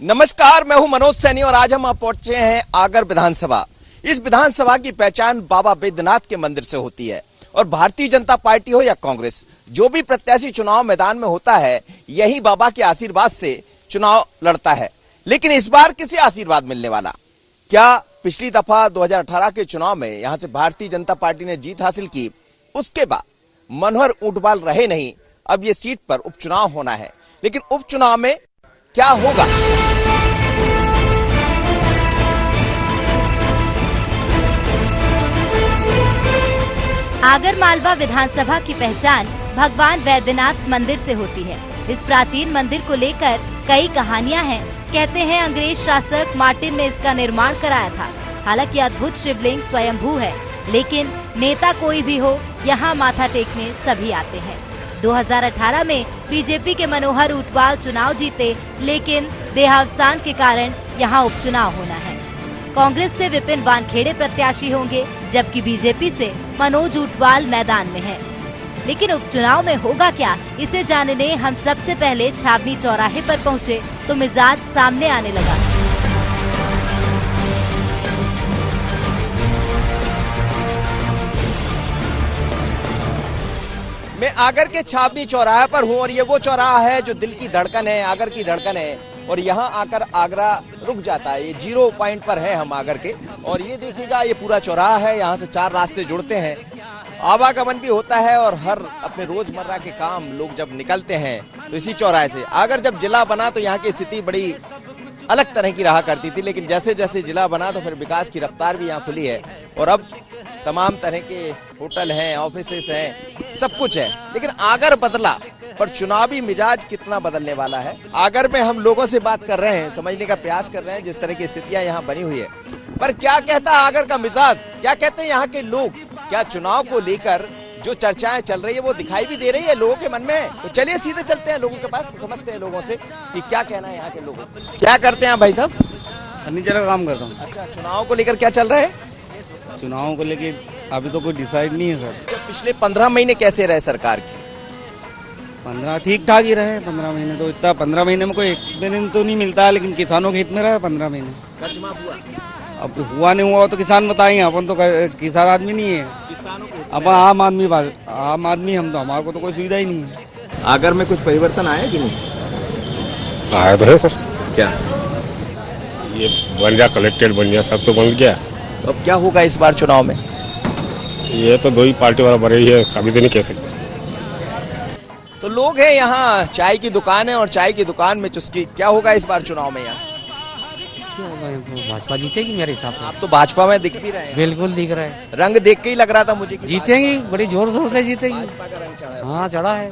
नमस्कार, मैं हूं मनोज सैनी और आज हम पहुंचे हैं आगर विधानसभा। इस विधानसभा की पहचान बाबा बैद्यनाथ के मंदिर से होती है और भारतीय जनता पार्टी हो या कांग्रेस, जो भी प्रत्याशी चुनाव मैदान में होता है यही बाबा के आशीर्वाद से चुनाव लड़ता है। लेकिन इस बार किसे आशीर्वाद मिलने वाला? क्या पिछली दफा 2018 के चुनाव में यहां से भारतीय जनता पार्टी ने जीत हासिल की, उसके बाद मनोहर ऊंटवाल रहे नहीं, अब ये सीट पर उपचुनाव होना है। लेकिन उपचुनाव में क्या होगा? आगर मालवा विधानसभा की पहचान भगवान बैद्यनाथ मंदिर से होती है। इस प्राचीन मंदिर को लेकर कई कहानियां हैं। कहते हैं अंग्रेज शासक मार्टिन ने इसका निर्माण कराया था। हालांकि अद्भुत शिवलिंग स्वयंभू है, लेकिन नेता कोई भी हो, यहाँ माथा टेकने सभी आते हैं। 2018 में बीजेपी के मनोहर ऊंटवाल चुनाव जीते, लेकिन देहावसान के कारण यहाँ उपचुनाव होना है। कांग्रेस से विपिन वानखेड़े प्रत्याशी होंगे, जबकि बीजेपी से मनोज ऊंटवाल मैदान में है। लेकिन उपचुनाव में होगा क्या, इसे जानने हम सबसे पहले छावनी चौराहे पर पहुंचे तो मिजाज सामने आने लगा। मैं आगर के छावनी चौराहे पर हूं और ये वो चौराहा है जो दिल की धड़कन है, आगर की धड़कन है। और यहाँ आकर आगरा रुक जाता है। ये 0 पॉइंट पर है हम आगर के। और ये देखिएगा, ये पूरा चौराहा है, यहाँ से 4 रास्ते जुड़ते हैं, आवागमन भी होता है और हर अपने रोजमर्रा के काम लोग जब निकलते हैं तो इसी चौराहे से। आगर जब जिला बना तो यहाँ की स्थिति बड़ी अलग तरह की रहा करती थी, लेकिन जैसे जैसे जिला बना तो फिर विकास की रफ्तार भी यहाँ खुली है और अब तमाम तरह के होटल हैं, ऑफिसेस हैं, सब कुछ है। लेकिन आगर बदला, पर चुनावी मिजाज कितना बदलने वाला है? आगर में हम लोगों से बात कर रहे हैं, समझने का प्रयास कर रहे हैं जिस तरह की स्थितियां यहाँ बनी हुई है। पर क्या कहता है आगर का मिजाज, क्या कहते हैं यहाँ के लोग? क्या चुनाव को लेकर जो चर्चाएं चल रही है वो दिखाई भी दे रही है लोगों के मन में? तो चलिए सीधे चलते हैं लोगों के पास, समझते हैं लोगों से कि क्या कहना है यहाँ के लोगों को। क्या करते हैं भाई साहब? फर्नीचर का काम करता हूँ। अच्छा, चुनाव को लेकर क्या चल रहा है? चुनाव को लेके अभी तो कोई डिसाइड नहीं है सर। पिछले 15 महीने कैसे रहे सरकार के? 15 ठीक ठाक ही रहे। 15 महीने तो इतना, 15 महीने में कोई एक्सपीरियंस तो नहीं मिलता है, लेकिन किसानों के हित में रहे 15 महीने। कर्ज माफ हुआ? अब हुआ नहीं हुआ तो किसान बताएंगे, अपन तो किसान आदमी नहीं है। किसानों को अपन आम आदमी हम तो, हमारे को तो कोई सुविधा ही नहीं है। आगर में कुछ परिवर्तन आया कि नहीं? आया तो है सर। क्या? ये बन गया, कलेक्टेड बन गया, सब तो बन गया। तो अब क्या होगा इस बार चुनाव में? ये तो दो ही पार्टी वाला बने ही है, कभी तो नहीं कह सकते। तो लोग हैं यहाँ, चाय की दुकान है और चाय की दुकान में चुस्की। क्या होगा इस बार चुनाव में यहाँ? क्यों होगा, भाजपा जीतेगी मेरे हिसाब से। आप तो भाजपा में दिख भी रहे हैं। बिल्कुल दिख रहा है, रंग देख के ही लग रहा था मुझे कि जीतेंगी, बड़ी जोर शोर से जीतेगी। भाजपा का रंग चढ़ा है। हाँ चढ़ा है।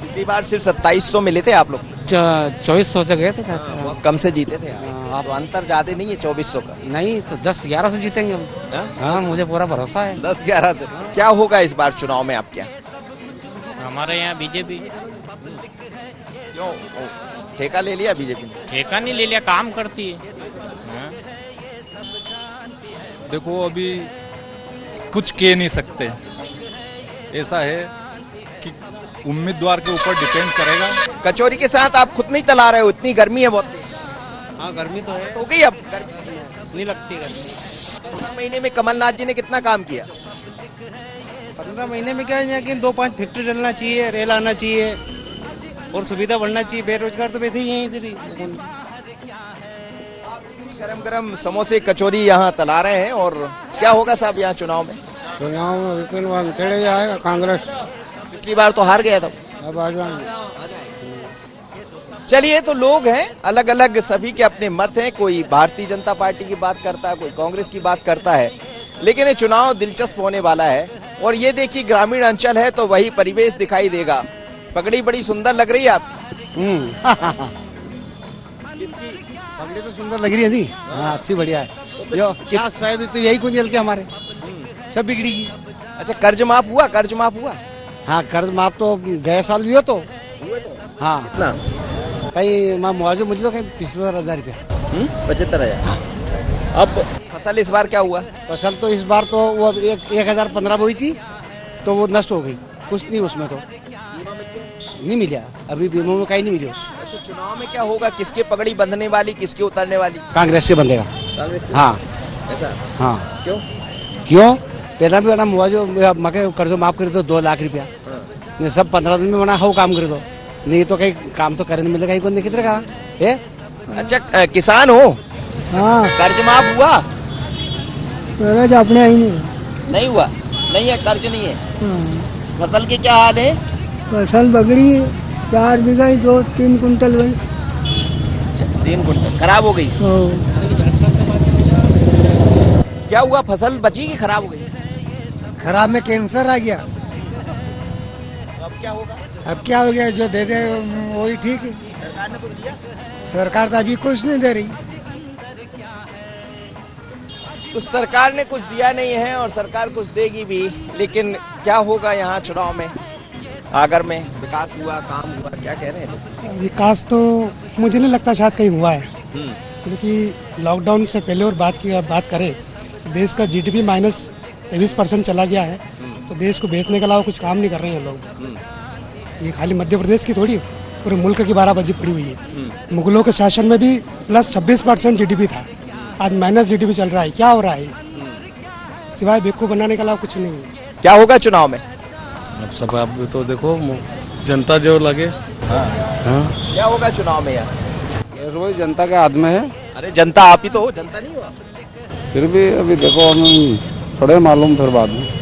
पिछली बार सिर्फ 2700 मिले थे आप लोग, 2400 से गए थे। बहुत कम से जीते थे आप। तो अंतर ज्यादा नहीं है 2400 का? नहीं तो 10-11 से जीतेंगे हम। हाँ मुझे पूरा भरोसा है। 10-11 से। क्या होगा इस बार चुनाव में आपके यहाँ? हमारे यहाँ बीजेपी। क्यों, ठेका ले लिया बीजेपी ने? ठेका नहीं ले लिया, काम करती है। हाँ? देखो अभी कुछ कह नहीं सकते, ऐसा है कि उम्मीदवार के ऊपर डिपेंड करेगा। कचौरी के साथ आप खुद नहीं तला रहे हो, इतनी गर्मी है बहुत। हाँ गर्मी तो है, तो हो गई अब गर्मी नहीं लगती गर्मी। 15 महीने में कमलनाथ जी ने कितना काम किया? 15 महीने में क्या है कि 2-5 फैक्ट्री डलना चाहिए, रेल आना चाहिए और सुविधा बढ़ना चाहिए। बेरोजगार तो वैसे ही है इधर ही। गरम गरम समोसे कचौरी यहाँ तला रहे हैं। और क्या होगा साहब यहाँ चुनाव में? चुनाव में विपिन वानखेड़े आएगा, कांग्रेस। पिछली बार तो हार गया था। अब आ जाएंगे। चलिए, तो लोग हैं अलग अलग, सभी के अपने मत हैं। कोई भारतीय जनता पार्टी की बात करता है, कोई कांग्रेस की बात करता है, लेकिन ये चुनाव दिलचस्प होने वाला है। और ये देखिए, ग्रामीण अंचल है तो वही परिवेश दिखाई देगा। पगड़ी बड़ी सुंदर लग रही है आपकी। पगड़ी तो सुंदर लग रही है नी। हाँ अच्छी बढ़िया है। जो क्या साहब तो यही कुंजल के हमारे सब बिगड़ी की। अच्छा, कर्ज माफ हुआ? कर्ज माफ हुआ? हाँ कर्ज माफ तो गए साल भी हो तो हुए तो। हाँ कितना? कहीं मुआवजा मुझे तो कहीं 75,000 रुपया। 75,000। अब फसल इस बार क्या हुआ? फसल तो इस बार तो वो 1015 बोई थी तो वो नष्ट हो गई, कुछ नहीं उसमें तो नहीं मिला। अभी बीमा में कहीं नहीं मिला। अच्छा, चुनाव में क्या होगा, किसके पगड़ी बंधने वाली, किसके उतरने वाली? कांग्रेस से बंधेगा। कांग्रेस की? हाँ ऐसा हाँ। क्यों? क्यों? पहला भी बना मुआवजा मके कर्जो माफ कर दो 2 लाख रुपया, नहीं सब 15 दिन में बना हो काम कर दो, नहीं तो कहीं काम तो करने मिलेगा ही कौन नहीं कितने का है। अच्छा, किसान हो? हाँ कर्ज माफ हुआ? कर्ज अपने ही नहीं हुआ? नहीं है, कर्ज नहीं है। फसल के क्या हाल है? फसल बगड़ी 4 बीघा 2-3 कुंटल हुई। 3 कुंटल खराब हो गई। क्या हुआ, फसल बची कि खराब हो गई? खराब में कैंसर आ गया। तो अब क्या होगा? अब क्या हो गया, जो दे दे वही ठीक है। सरकार ने कुछ दिया? सरकार तो अभी कुछ नहीं दे रही। तो सरकार ने कुछ दिया नहीं है और सरकार कुछ देगी भी, लेकिन क्या होगा यहाँ चुनाव में? आगर में विकास हुआ, काम हुआ, क्या कह रहे हैं लोग? विकास तो मुझे नहीं लगता शायद कहीं हुआ है, क्योंकि लॉकडाउन से पहले और बात करें तो देश का जीडीपी -23% चला गया है। तो देश को बेचने के अलावा कुछ काम नहीं कर रहे हैं लोग। ये खाली मध्य प्रदेश की थोड़ी, पूरे मुल्क की 12 बजी पड़ी हुई है। मुगलों के शासन में भी +26% जीडीपी था, आज माइनस जीडीपी चल रहा है। क्या हो रहा है? सिवाय बेवकूफ बनाने के अलावा कुछ नहीं है। क्या होगा चुनाव में? अब सब आप तो देखो, जनता जो लगे। हाँ। क्या होगा चुनाव में यार? वही जनता के हाथ में है। अरे जनता आप ही तो हो, जनता नहीं हो आप? फिर भी अभी देखो हम थोड़े मालूम फिर बाद में।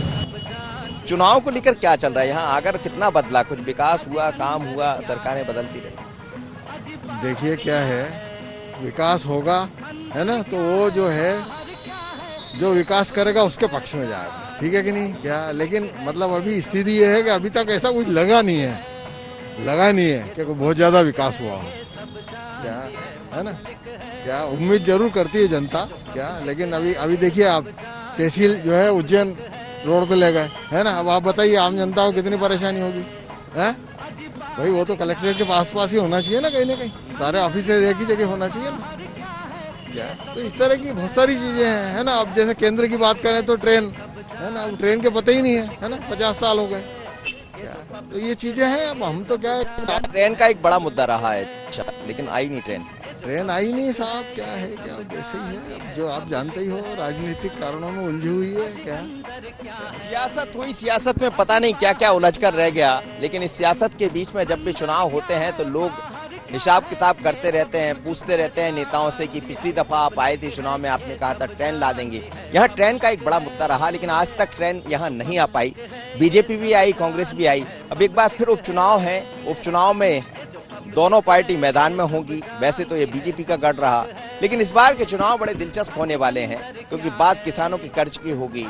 चुनाव को लेकर क्या चल रहा है यहाँ? आगर कितना बदला, कुछ विकास हुआ, काम हुआ, सरकारें बदलती रही? देखिए क्या है, विकास होगा है ना, तो वो जो है जो विकास करेगा उसके पक्ष में जाएगा, ठीक है कि नहीं क्या? लेकिन मतलब अभी स्थिति ये है कि अभी तक ऐसा कुछ लगा नहीं है कि बहुत ज्यादा विकास हुआ हो, क्या है ना? क्या उम्मीद जरूर करती है जनता, क्या? लेकिन अभी देखिए आप, तहसील जो है उज्जैन रोड पे ले गए, है ना? अब आप बताइए आम जनता को कितनी परेशानी होगी, है भाई? वो तो कलेक्ट्रेट के पास ही होना चाहिए ना, कहीं सारे ऑफिस एक ही जगह होना चाहिए ना, क्या? तो इस तरह की बहुत सारी चीजें हैं, है ना? अब जैसे केंद्र की बात करें तो ट्रेन, है ना? अब ट्रेन के पता ही नहीं है ना? 50 साल हो गए, क्या? तो ये चीजें हैं। अब हम तो क्या है, ट्रेन का एक बड़ा मुद्दा रहा है, लेकिन आई नहीं ट्रेन आई नहीं साहब, क्या है, क्या वैसे ही है। अब जो आप जानते ही हो, राजनीतिक कारणों में उलझी हुई है, क्या सियासत हुई। सियासत में पता नहीं क्या क्या उलझ कर रह गया, लेकिन इस सियासत के बीच में जब भी चुनाव होते हैं तो लोग हिसाब किताब करते रहते हैं, पूछते रहते हैं नेताओं से कि पिछली दफा आप आए थे चुनाव में, आपने कहा था ट्रेन ला देंगे। यहाँ ट्रेन का एक बड़ा मुद्दा रहा, लेकिन आज तक ट्रेन यहाँ नहीं आ पाई। बीजेपी भी आई, कांग्रेस भी आई। अब एक बार फिर उपचुनाव है, उपचुनाव में दोनों पार्टी मैदान में होंगी। वैसे तो ये बीजेपी का गढ़ रहा, लेकिन इस बार के चुनाव बड़े दिलचस्प होने वाले हैं, क्योंकि बात किसानों के कर्ज की होगी,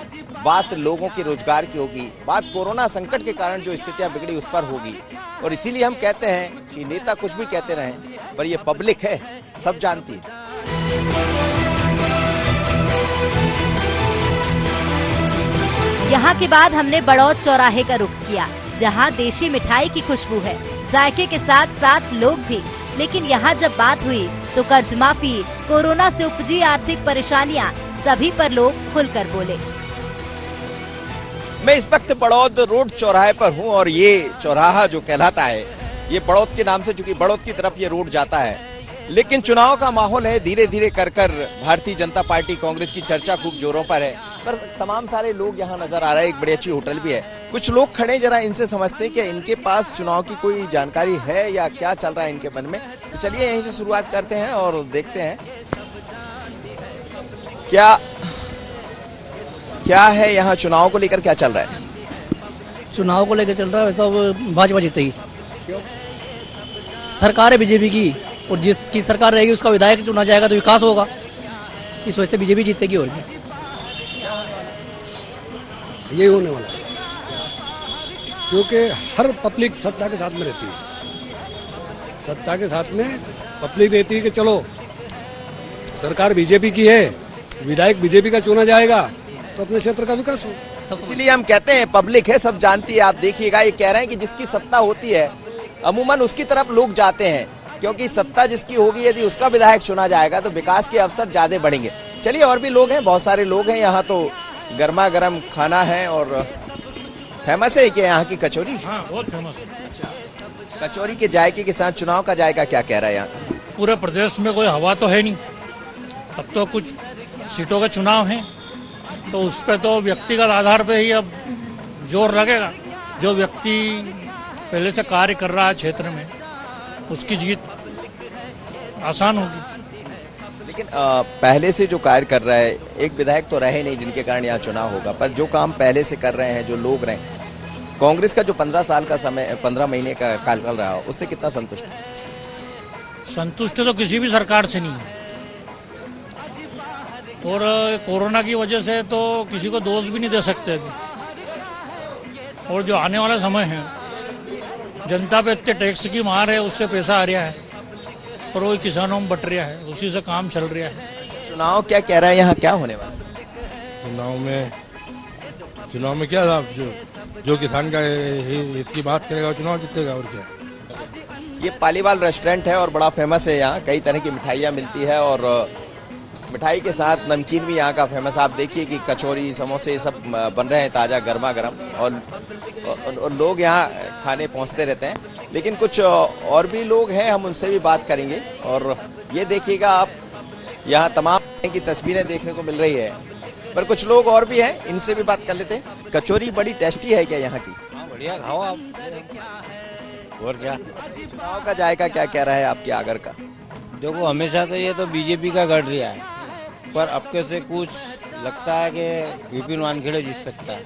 बात लोगों के रोजगार की होगी, बात कोरोना संकट के कारण जो स्थितियां बिगड़ी उस पर होगी। और इसीलिए हम कहते हैं कि नेता कुछ भी कहते रहें, पर ये पब्लिक है, सब जानती है। यहाँ के बाद हमने बड़ौद चौराहे का रुख किया, जहाँ देशी मिठाई की खुशबू है, जायके के साथ साथ लोग भी। लेकिन यहाँ जब बात हुई तो कर्ज माफी, कोरोना से उपजी आर्थिक परेशानियाँ, सभी पर लोग खुलकर बोले। मैं इस वक्त बड़ौद रोड चौराहे पर हूँ और ये चौराहा जो कहलाता है ये बड़ौद के नाम से, चूंकि बड़ौद की तरफ ये रोड जाता है। लेकिन चुनाव का माहौल है, धीरे धीरे कर भारतीय जनता पार्टी कांग्रेस की चर्चा खूब जोरों पर है, पर तमाम सारे लोग यहाँ नजर आ रहे हैं। एक बड़ी अच्छी होटल भी है, कुछ लोग खड़े, जरा इनसे समझते हैं कि इनके पास चुनाव की कोई जानकारी है या क्या चल रहा है इनके मन में। तो चलिए यहीं से शुरुआत करते हैं और देखते हैं क्या है यहाँ चुनाव को लेकर क्या चल रहा है। चुनाव को लेकर चल रहा है सब भाजपा जीतेगी। सरकार है बीजेपी की, और जिसकी सरकार रहेगी उसका विधायक चुना जाएगा तो विकास होगा, इस वजह से बीजेपी जीतेगी। और क्या यही होने वाला है, क्योंकि हर पब्लिक सत्ता के साथ में रहती है, सत्ता के साथ में पब्लिक रहती है कि चलो सरकार बीजेपी की है, विधायक बीजेपी का चुना जाएगा तो अपने क्षेत्र का विकास हो। इसलिए हम कहते हैं पब्लिक है, सब जानती है। आप देखिएगा, ये कह रहे हैं कि जिसकी सत्ता होती है अमूमन उसकी तरफ लोग जाते हैं, क्योंकि सत्ता जिसकी होगी, यदि उसका विधायक चुना जाएगा तो विकास के अवसर ज्यादा बढ़ेंगे। चलिए और भी लोग हैं, बहुत सारे लोग हैं यहाँ। तो गर्मा गर्म खाना है और फेमस है कि यहाँ की कचौरी। हाँ, बहुत फेमस है। अच्छा, कचौरी के जायके के साथ चुनाव का जायका क्या कह रहा है यहाँ का? पूरे प्रदेश में कोई हवा तो है नहीं, अब तो कुछ सीटों के चुनाव हैं, तो उस पे तो व्यक्तिगत आधार पे ही अब जोर लगेगा। जो व्यक्ति पहले से कार्य कर रहा है क्षेत्र में, उसकी जीत आसान होगी। लेकिन पहले से जो कार्य कर रहा है, एक विधायक तो रहे नहीं जिनके कारण यहाँ चुनाव होगा, पर जो काम पहले से कर रहे हैं, जो लोग रहे, कांग्रेस का जो 15 साल का समय, 15 महीने का कार्यकाल रहा, उससे कितना संतुष्ट है? संतुष्ट तो किसी भी सरकार से नहीं है, और कोरोना की वजह से तो किसी को दोष भी नहीं दे सकते अभी। और जो आने वाला समय है, जनता पे इतने टैक्स की मार है, उससे पैसा आ रहा है और वही किसानों में बट रहा है, उसी से काम चल रहा है। चुनाव क्या कह रहा है, यहाँ क्या होने वाला? चुनाव में क्या था, जो किसान का हित की बात करेगा चुनाव जीतेगा, और क्या। ये पालीवाल रेस्टोरेंट है और बड़ा फेमस है। यहाँ कई तरह की मिठाइयाँ मिलती है और मिठाई के साथ नमकीन भी यहाँ का फेमस। आप देखिए कि कचौरी, समोसे सब बन रहे हैं ताज़ा गर्मा गर्म, और लोग यहाँ खाने पहुँचते रहते हैं। लेकिन कुछ और भी लोग हैं, हम उनसे भी बात करेंगे। और ये देखिएगा आप, यहाँ तमाम तरह की तस्वीरें देखने को मिल रही है, पर कुछ लोग और भी हैं, इनसे भी बात कर लेते हैं। कचौरी बड़ी टेस्टी है क्या यहाँ की? बढ़िया, खाओ आप। और क्या चुनाव का जायका क्या कह रहा है आपके आगर का? देखो, हमेशा तो ये तो बीजेपी का गढ़ रहा है, पर अब के से कुछ लगता है कि विपिन वानखेड़े जीत सकता है।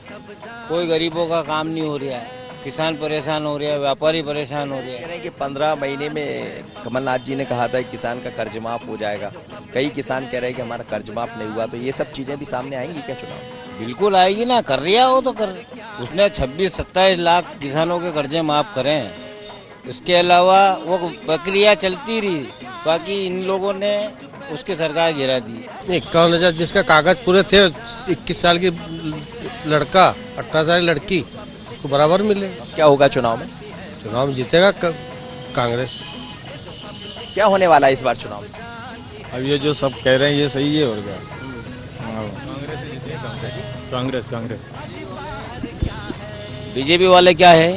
कोई गरीबों का काम नहीं हो रहा है, किसान परेशान हो रहा है, व्यापारी परेशान हो रहे हैं। कह रहे हैं कि 15 महीने में कमलनाथ जी ने कहा था कि किसान का कर्ज माफ हो जाएगा। कई किसान कह रहे हैं कि हमारा कर्ज माफ नहीं हुआ, तो ये सब चीजें भी सामने आएंगी क्या चुनाव? बिल्कुल आएगी ना, कर रहा हो तो कर। उसने 26-27 लाख किसानों के कर्जे माफ करे हैं। उसके अलावा वो प्रक्रिया चलती रही, बाकी इन लोगों ने उसकी सरकार गिरा दी। 51,000 जिसका कागज पूरे थे, 21 साल की लड़का, 18 साल की लड़की, उसको बराबर मिले। क्या होगा चुनाव में? चुनाव में जीतेगा कांग्रेस। क्या होने वाला है इस बार चुनाव में? अब ये जो सब कह रहे हैं ये सही है, और क्या। कांग्रेस बीजेपी वाले क्या है,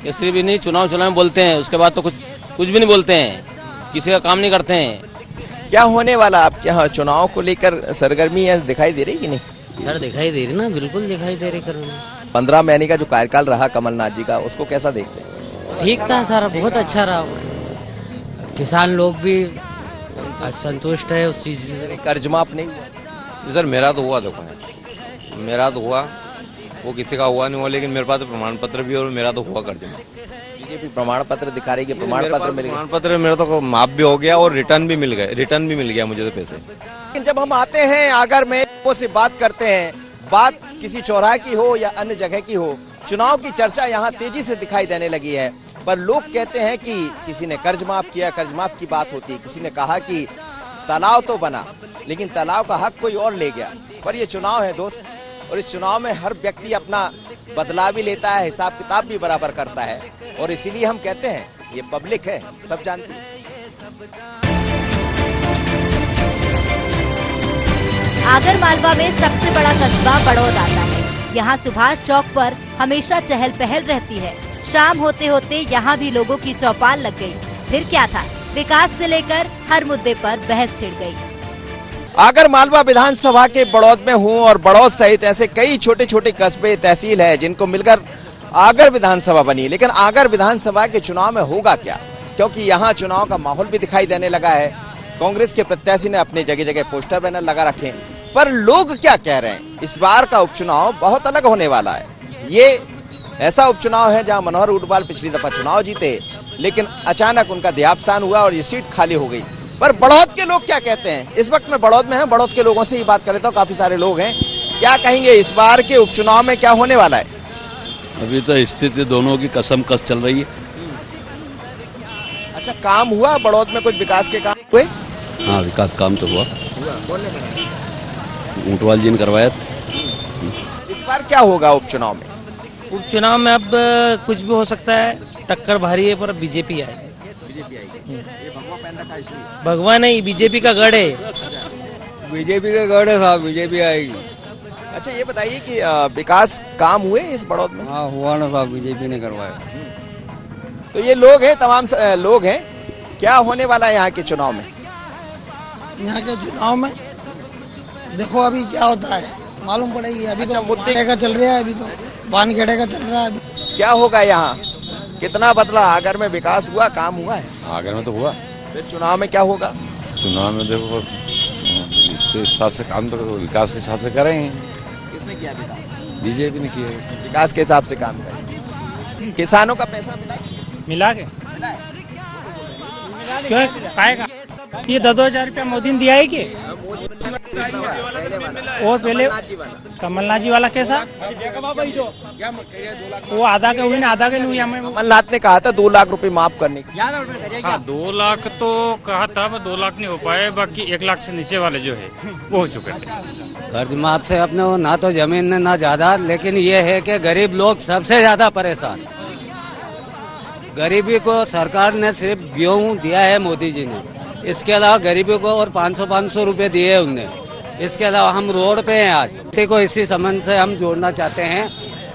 ये सिर्फ नहीं चुनाव में बोलते हैं, उसके बाद तो कुछ भी नहीं बोलते हैं, किसी का काम नहीं करते हैं। क्या होने वाला आपके यहाँ चुनाव को लेकर सरगर्मी दिखाई दे रही कि नहीं? सर दिखाई दे रही ना, बिल्कुल दिखाई दे रही। 15 महीने का जो कार्यकाल रहा कमलनाथ जी का, उसको कैसा देखते हैं? ठीक था सर, बहुत अच्छा रहा। किसान लोग भी संतुष्ट है उस चीज से। कर्ज माफ नहीं हुआ? सर मेरा तो हुआ, देखो मेरा तो हुआ, वो किसी का हुआ नहीं हुआ, लेकिन मेरे पास तो प्रमाण पत्र भी और मेरा तो हुआ कर्ज माफ। बीजेपी प्रमाण पत्र दिखा रही है, प्रमाण पत्र मिल गया? प्रमाण पत्र मेरा तो माफ भी हो गया और रिटर्न भी मिल गया मुझे तो पैसे। लेकिन जब हम आते हैं आगर में, लोगों से बात करते हैं, बात किसी चौराहे की हो या अन्य जगह की हो, चुनाव की चर्चा यहाँ तेजी से दिखाई देने लगी है। पर लोग कहते हैं कि किसी ने कर्ज माफ किया, कर्ज माफ की बात होती है। किसी ने कहा कि तालाब तो बना, लेकिन तालाब का हक कोई और ले गया। पर ये चुनाव है दोस्त, और इस चुनाव में हर व्यक्ति अपना बदला भी लेता है, हिसाब किताब भी बराबर करता है, और इसीलिए हम कहते हैं ये पब्लिक है, सब जानती है। आगर मालवा में सबसे बड़ा कस्बा बड़ौद आता है। यहाँ सुभाष चौक पर हमेशा चहल पहल रहती है। शाम होते होते यहाँ भी लोगों की चौपाल लग गई। फिर क्या था, विकास से लेकर हर मुद्दे पर बहस छिड़ गई। आगर मालवा विधानसभा के बड़ौद में हूँ, और बड़ौद सहित ऐसे कई छोटे छोटे कस्बे, तहसील है जिनको मिलकर आगर विधानसभा बनी। लेकिन आगर विधानसभा के चुनाव में होगा क्या, क्योंकि यहाँ चुनाव का माहौल भी दिखाई देने लगा है। कांग्रेस के प्रत्याशी ने अपने जगह जगह पोस्टर बैनर लगा रखे हैं, पर लोग क्या कह रहे हैं, इस बार का उपचुनाव बहुत अलग होने वाला है। ये ऐसा उपचुनाव है जहां मनोहर ऊंटवाल पिछली दफा चुनाव जीते, लेकिन अचानक उनका देहावसान हुआ और ये सीट खाली हो गई। पर बड़ौद के लोग क्या कहते हैं, इस वक्त मैं बड़ौद में हूं, बड़ौद के लोगों से ही बात कर लेता हूं। काफी सारे लोग हैं, क्या कहेंगे इस बार के उपचुनाव में क्या होने वाला है? अभी तो स्थिति दोनों की कसम कस चल रही है। अच्छा, काम हुआ बड़ौद में, कुछ विकास के काम हुए? हाँ, विकास काम तो हुआ। कौन ने कराया? ऊंटवाल जी ने करवाया। इस बार क्या होगा उपचुनाव में? उपचुनाव में अब कुछ भी हो सकता है, टक्कर भारी है, पर बीजेपी आएगी। बीजेपी आएगी। ये भगवा पहन रखा है इसलिए? भगवा नहीं, बीजेपी का गढ़ है। बीजेपी का गढ़ है साहब, बीजेपी आएगी। अच्छा, ये बताइए कि विकास काम हुए इस बड़ौद में? हाँ हुआ ना साहब, बीजेपी ने करवाया। तो ये लोग हैं, तमाम लोग हैं। क्या होने वाला है यहाँ के चुनाव में? यहाँ के चुनाव में देखो अभी क्या होता है मालूम पड़ेगी। अभी तो मुद्दे का चल रहा है, अभी तो वानखेड़े का चल रहा है। अभी क्या होगा यहाँ? कितना बदला? आगर में विकास हुआ, काम हुआ है? आगर में तो हुआ। फिर चुनाव में क्या होगा? चुनाव में देखो इस हिसाब से काम तो विकास के हिसाब से करेंगे। किसने किया विकास? बीजेपी ने किया विकास के हिसाब से काम करेंगे। किसानों का पैसा मिला के क्यों काय का ये 2,000 रुपया मोदी ने दिया है कि और पहले कमलनाथ जी वाला कैसा वो आधा के हुई ना, आधा के नहीं हुई। हमें कमलनाथ ने कहा था 2 लाख रुपए माफ करने की। हाँ 2 लाख तो कहा था, 2 लाख नहीं हो पाए, बाकी 1 लाख से नीचे वाले जो है वो हो चुके हैं। कर्ज माफ से अपने ना तो जमीन ना ज्यादा, लेकिन ये है कि गरीब लोग सबसे ज्यादा परेशान। गरीबी को सरकार ने सिर्फ गेहूं दिया है मोदी जी ने, इसके अलावा गरीबी को और 500 रुपए दिए उनने। इसके अलावा हम रोड पे हैं आज। को इसी संबंध से हम जोड़ना चाहते हैं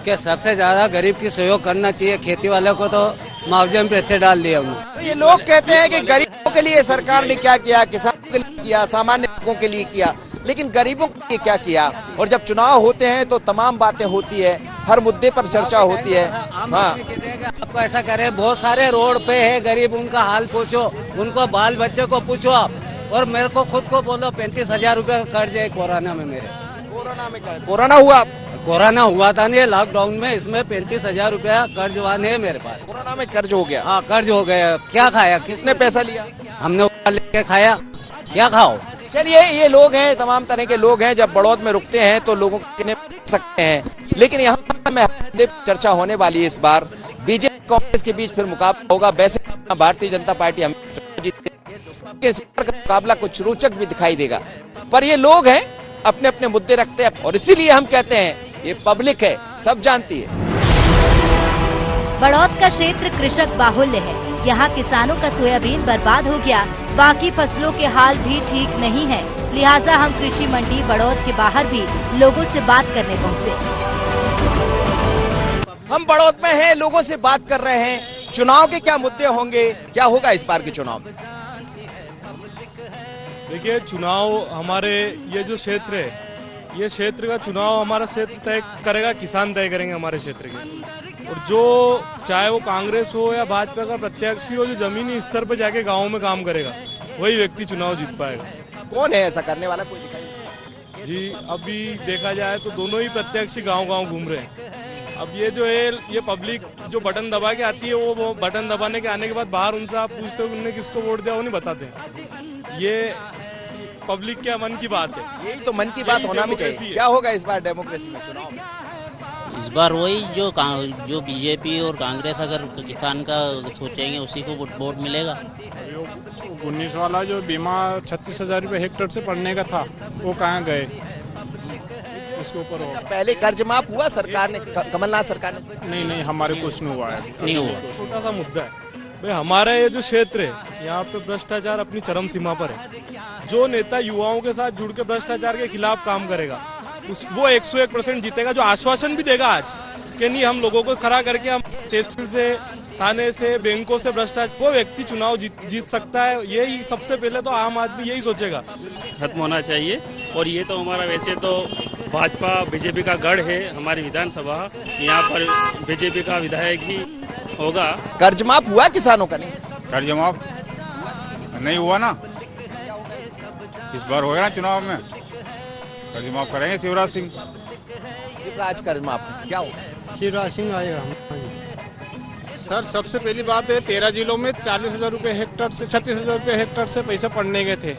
कि सबसे ज्यादा गरीब की सहयोग करना चाहिए। खेती वाले को तो मुआवजे में पैसे डाल दिए उन्होंने। तो ये लोग कहते हैं कि गरीबों के लिए सरकार ने क्या किया, किसानों के लिए किया, सामान्य लोगों के लिए किया, लेकिन गरीबों के लिए क्या किया? और जब चुनाव होते हैं तो तमाम बातें होती है, हर मुद्दे पर चर्चा होती है। हाँ आपको ऐसा करे, बहुत सारे रोड पे है गरीब, उनका हाल पूछो, उनको बाल बच्चे को पूछो आप। और मेरे को खुद को बोलो 35,000 रुपए का कर्ज है कोरोना में मेरे। कोरोना हुआ? कोरोना हुआ था नहीं, लॉकडाउन में, इसमें 35,000 रुपया कर्जवान है मेरे पास। कोरोना में कर्ज हो गया? हाँ कर्ज हो गया। क्या खाया? किसने पैसा लिया? हमने लेके खाया, क्या खाओ। चलिए ये लोग हैं, तमाम तरह के लोग हैं। जब बड़ौद में रुकते हैं तो लोगों को सकते हैं, लेकिन यहाँ में चर्चा होने वाली है। इस बार बीजेपी कांग्रेस के बीच फिर मुकाबला होगा। वैसे भारतीय जनता पार्टी हम मुकाबला कुछ रोचक भी दिखाई देगा, पर ये लोग हैं, अपने अपने मुद्दे रखते हैं, और इसीलिए हम कहते हैं ये पब्लिक है, सब जानती है। बड़ौद का क्षेत्र कृषक बाहुल्य है। यहाँ किसानों का सोयाबीन बर्बाद हो गया, बाकी फसलों के हाल भी ठीक नहीं है। लिहाजा हम कृषि मंडी बड़ौद के बाहर भी लोगों से बात करने पहुँचे। हम बड़ौद में हैं, लोगों से बात कर रहे हैं। चुनाव के क्या मुद्दे होंगे, क्या होगा इस बार के चुनाव में? देखिए चुनाव हमारे ये जो क्षेत्र है, ये क्षेत्र का चुनाव हमारा क्षेत्र तय करेगा, किसान तय करेंगे हमारे क्षेत्र के। और जो चाहे वो कांग्रेस हो या भाजपा का प्रत्याशी हो, जो जमीनी स्तर पर जाके गाँव में काम करेगा, वही व्यक्ति चुनाव जीत पाएगा। कौन है ऐसा करने वाला, कोई दिखाई? जी अभी देखा जाए तो दोनों ही प्रत्याशी गांव-गांव घूम रहे हैं। अब ये जो है, ये पब्लिक जो बटन दबा के आती है, वो बटन दबाने के आने के बाद बाहर उनसे आप पूछते हो कि उन्होंने किसको वोट दिया, वो नहीं बताते। ये पब्लिक के मन की बात है, यही तो मन की बात होना भी चाहिए। क्या होगा इस बार डेमोक्रेसी में, चुनाव में? इस बार वही जो बीजेपी और कांग्रेस अगर किसान का सोचेंगे उसी को वोट मिलेगा। 19 वाला जो बीमा 36,000 रुपये हेक्टेयर से पड़ने का था, वो कहाँ गए? उसके ऊपर पहले कर्ज माफ हुआ सरकार ने, कमलनाथ सरकार ने? नहीं हमारे कुछ नहीं हुआ है, नहीं हुआ। छोटा सा मुद्दा है भाई, हमारा ये जो क्षेत्र है, यहाँ पे भ्रष्टाचार अपनी चरम सीमा पर है। जो नेता युवाओं के साथ जुड़ के भ्रष्टाचार के खिलाफ काम करेगा, वो 101% जीतेगा। जो आश्वासन भी देगा आज कि नहीं हम लोगों को खड़ा करके हम तहसील से, थाने से, बैंकों से भ्रष्टाचार, वो व्यक्ति चुनाव जीत सकता है। यही सबसे पहले तो आम आदमी यही सोचेगा। खत्म होना चाहिए। और ये तो हमारा वैसे तो भाजपा बीजेपी का गढ़ है, हमारी विधानसभा, यहाँ पर बीजेपी का विधायक ही होगा। कर्ज माफ हुआ किसानों का? नहीं कर्ज माफ नहीं हुआ ना, इस बार होगा ना चुनाव में, कर्ज माफ करेंगे शिवराज सिंह। शिवराज कर्ज माफ क्या होगा? शिवराज सिंह आएगा। सर सबसे पहली बात है, 13 जिलों में 40,000 रुपये हेक्टेयर से 36,000 रुपये हेक्टेयर से पैसे पड़ने गए थे।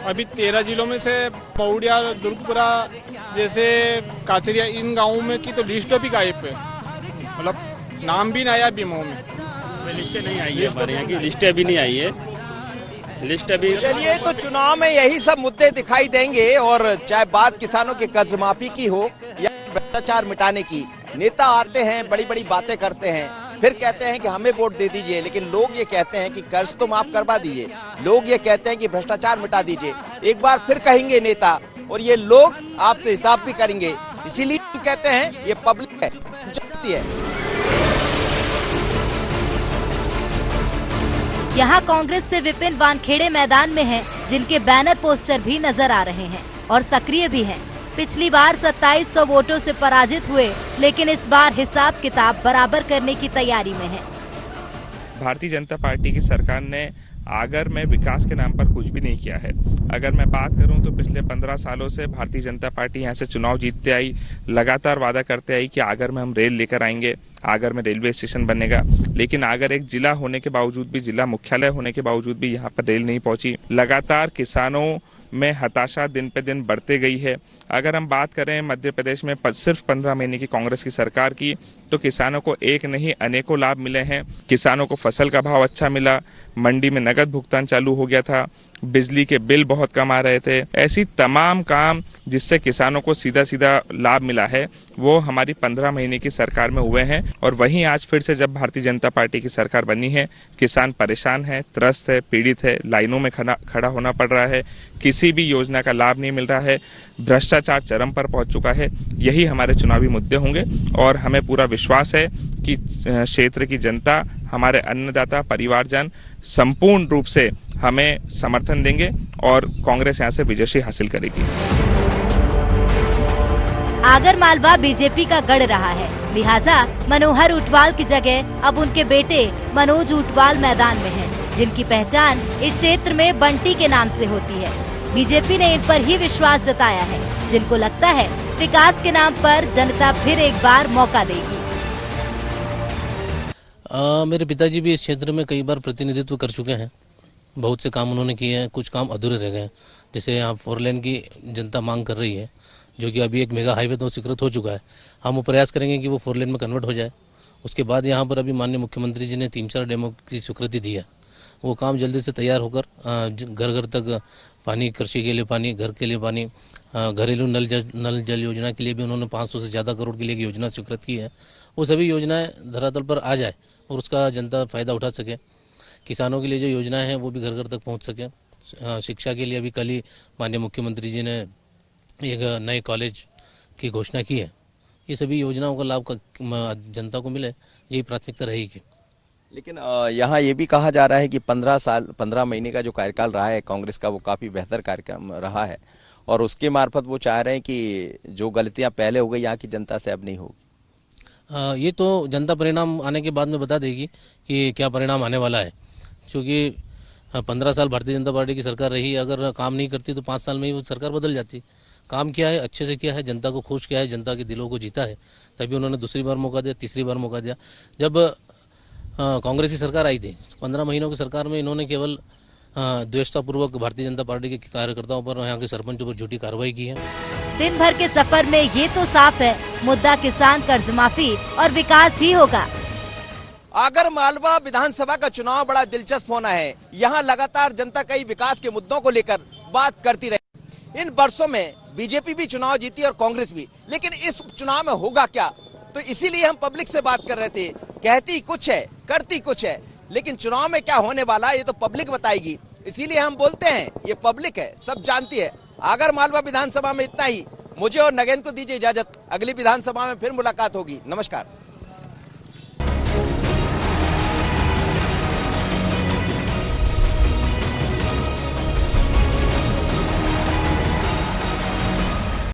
अभी 13 जिलों में से पौड़िया, दुर्गपुरा जैसे काचरिया, इन गाँवों में की तो लिस्ट भी गायब है, मतलब नाम भी नहीं आया बीमाओं में। लिस्ट नहीं आई है, हमारे यहाँ की लिस्ट अभी नहीं आई है, लिस्ट अभी। चलिए तो चुनाव में यही सब मुद्दे दिखाई देंगे, और चाहे बात किसानों के कर्ज माफी की हो या भ्रष्टाचार मिटाने की। नेता आते हैं, बड़ी बड़ी बातें करते हैं, फिर कहते हैं कि हमें वोट दे दीजिए, लेकिन लोग ये कहते हैं कि कर्ज तो माफ करवा दीजिए, लोग ये कहते हैं कि भ्रष्टाचार मिटा दीजिए। एक बार फिर कहेंगे नेता, और ये लोग आपसे हिसाब भी करेंगे। इसीलिए हम कहते हैं ये पब्लिक है, जानती है। यहाँ कांग्रेस से विपिन वानखेड़े मैदान में हैं, जिनके बैनर पोस्टर भी नजर आ रहे हैं और सक्रिय भी हैं। पिछली बार 2700 वोटों से पराजित हुए, लेकिन इस बार हिसाब किताब बराबर करने की तैयारी में है। भारतीय जनता पार्टी की सरकार ने आगर में विकास के नाम पर कुछ भी नहीं किया है। अगर मैं बात करूं तो पिछले 15 सालों से भारतीय जनता पार्टी यहां से चुनाव जीतते आई, लगातार वादा करते आई कि आगर में हम रेल लेकर आएंगे, आगर में रेलवे स्टेशन बनेगा, लेकिन आगर एक जिला होने के बावजूद भी, जिला मुख्यालय होने के बावजूद भी यहाँ पर रेल नहीं पहुंची। लगातार किसानों में हताशा दिन पे दिन बढ़ते गई है। अगर हम बात करें मध्य प्रदेश में सिर्फ 15 महीने की कांग्रेस की सरकार की, तो किसानों को एक नहीं अनेकों लाभ मिले हैं। किसानों को फसल का भाव अच्छा मिला, मंडी में नगद भुगतान चालू हो गया था, बिजली के बिल बहुत कम आ रहे थे। ऐसी तमाम काम जिससे किसानों को सीधा सीधा लाभ मिला है, वो हमारी 15 महीने की सरकार में हुए हैं। और वहीं आज फिर से जब भारतीय जनता पार्टी की सरकार बनी है, किसान परेशान है, त्रस्त है, पीड़ित है, लाइनों में खड़ा होना पड़ रहा है, किसी भी योजना का लाभ नहीं मिल रहा है, भ्रष्टाचार चरम पर पहुंच चुका है। यही हमारे चुनावी मुद्दे होंगे और हमें पूरा विश्वास है कि क्षेत्र की जनता, हमारे अन्नदाता, परिवारजन संपूर्ण रूप से हमें समर्थन देंगे और कांग्रेस यहां से विजय हासिल करेगी। आगर मालवा बीजेपी का गढ़ रहा है, लिहाजा मनोहर ऊंटवाल की जगह अब उनके बेटे मनोज ऊंटवाल मैदान में हैं, जिनकी पहचान इस क्षेत्र में बंटी के नाम से होती है। बीजेपी ने इन पर ही विश्वास जताया है, जिनको लगता है विकास के नाम पर जनता फिर एक बार मौका देगी। मेरे पिताजी भी इस क्षेत्र में कई बार प्रतिनिधित्व कर चुके हैं, बहुत से काम उन्होंने किए हैं, कुछ काम अधूरे रह गए हैं। जैसे यहाँ 4 लेन की जनता मांग कर रही है, जो कि अभी एक मेगा हाईवे तो स्वीकृत हो चुका है। हम वो प्रयास करेंगे कि वो 4 लेन में कन्वर्ट हो जाए। उसके बाद यहाँ पर अभी माननीय मुख्यमंत्री जी ने 3-4 डेमो की स्वीकृति दी है, वो काम जल्दी से तैयार होकर घर घर तक पानी, कृषि के लिए पानी, घर के लिए पानी, घरेलू नल जल योजना के लिए भी उन्होंने 500 से ज़्यादा करोड़ की लिए योजना स्वीकृत की है। वो सभी योजनाएं धरातल पर आ जाए और उसका जनता फायदा उठा सके। किसानों के लिए जो योजनाएं हैं वो भी घर घर तक पहुंच सके। शिक्षा के लिए अभी कल ही माननीय मुख्यमंत्री जी ने एक नए कॉलेज की घोषणा की है। ये सभी योजनाओं का लाभ जनता को मिले, यही प्राथमिकता रहेगी। लेकिन यहाँ ये भी कहा जा रहा है कि 15 महीने का जो कार्यकाल रहा है कांग्रेस का, वो काफी बेहतर कार्यक्रम रहा है और उसके मार्फत वो चाह रहे हैं कि जो गलतियां पहले हो गई यहाँ की जनता से अब नहीं होगी। ये तो जनता परिणाम आने के बाद में बता देगी कि क्या परिणाम आने वाला है, क्योंकि 15 साल भारतीय जनता पार्टी की सरकार रही। अगर काम नहीं करती तो 5 साल में ही वो सरकार बदल जाती। काम किया है, अच्छे से किया है, जनता को खुश किया है, जनता के दिलों को जीता है, तभी उन्होंने दूसरी बार मौका दिया, तीसरी बार मौका दिया। जब कांग्रेस की सरकार आई थी, 15 महीनों की सरकार में इन्होंने केवल द्वेषतापूर्वक भारतीय जनता पार्टी के कार्यकर्ताओं पर, यहाँ के सरपंचों पर झूठी कार्रवाई की है। दिन भर के सफर में ये तो साफ है, मुद्दा किसान कर्ज माफी और विकास ही होगा। आगर मालवा विधानसभा का चुनाव बड़ा दिलचस्प होना है। यहाँ लगातार जनता कई विकास के मुद्दों को लेकर बात करती रही। इन वर्षों में बीजेपी भी चुनाव जीती और कांग्रेस भी, लेकिन इस चुनाव में होगा क्या, तो इसीलिए हम पब्लिक से बात कर रहे थे। कहती कुछ है, करती कुछ है, लेकिन चुनाव में क्या होने वाला है ये तो पब्लिक बताएगी। इसीलिए हम बोलते हैं ये पब्लिक है, सब जानती है। आगर मालवा विधानसभा में इतना ही। मुझे और नगेंद्र को दीजिए इजाजत, अगली विधानसभा में फिर मुलाकात होगी। नमस्कार।